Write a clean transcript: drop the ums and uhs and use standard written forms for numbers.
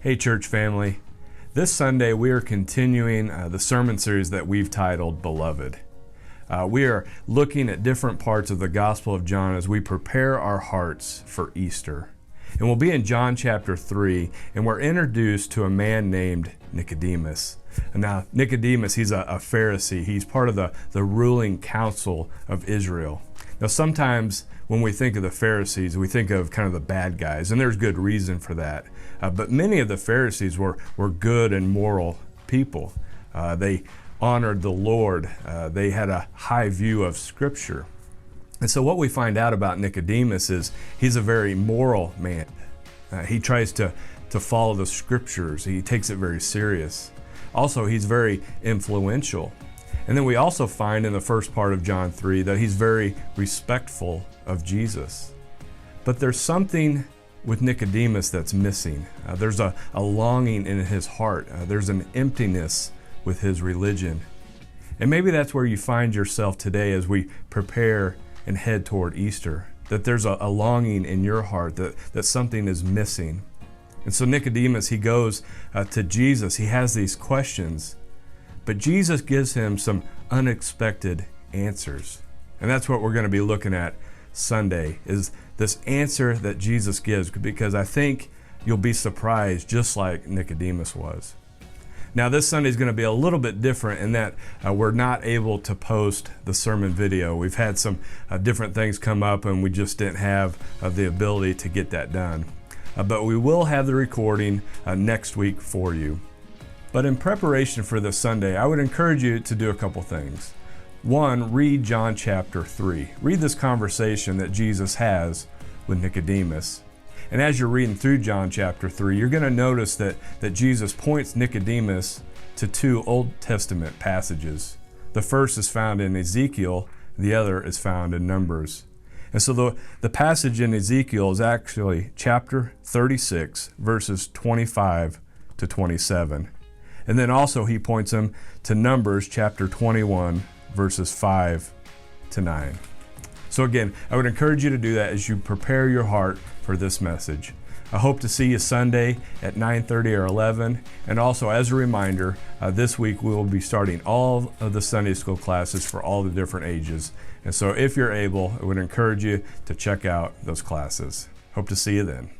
Hey church family, this Sunday we are continuing the sermon series that we've titled Beloved. We are looking at different parts of the Gospel of John as we prepare our hearts for Easter. And we'll be in John chapter 3, and we're introduced to a man named Nicodemus. And now Nicodemus, he's a Pharisee. He's part of the ruling council of Israel. Now sometimes when we think of the Pharisees, we think of kind of the bad guys, and there's good reason for that. But many of the Pharisees were good and moral people. They honored the Lord. They had a high view of Scripture. And so what we find out about Nicodemus is he's a very moral man. He tries to follow the Scriptures. He takes it very serious. Also, he's very influential. And then we also find in the first part of John 3 that he's very respectful of Jesus. But there's something with Nicodemus that's missing. There's a longing in his heart. There's an emptiness with his religion. And maybe that's where you find yourself today as we prepare and head toward Easter, that there's a longing in your heart that something is missing. And so Nicodemus, he goes to Jesus. He has these questions, but Jesus gives him some unexpected answers. And that's what we're going to be looking at Sunday, is this answer that Jesus gives, because I think you'll be surprised just like Nicodemus was. Now this Sunday is going to be a little bit different in that we're not able to post the sermon video. We've had some different things come up and we just didn't have the ability to get that done. But we will have the recording next week for you. But in preparation for this Sunday, I would encourage you to do a couple things. One, read John chapter 3. Read this conversation that Jesus has with Nicodemus. And as you're reading through John chapter 3, you're going to notice that Jesus points Nicodemus to two Old Testament passages. The first is found in Ezekiel, the other is found in Numbers. And so the passage in Ezekiel is actually chapter 36, verses 25 to 27. And then also he points him to Numbers chapter 21, verses 5 to 9. So again, I would encourage you to do that as you prepare your heart for this message. I hope to see you Sunday at 9:30 or 11. And also as a reminder, this week we will be starting all of the Sunday school classes for all the different ages. And so if you're able, I would encourage you to check out those classes. Hope to see you then.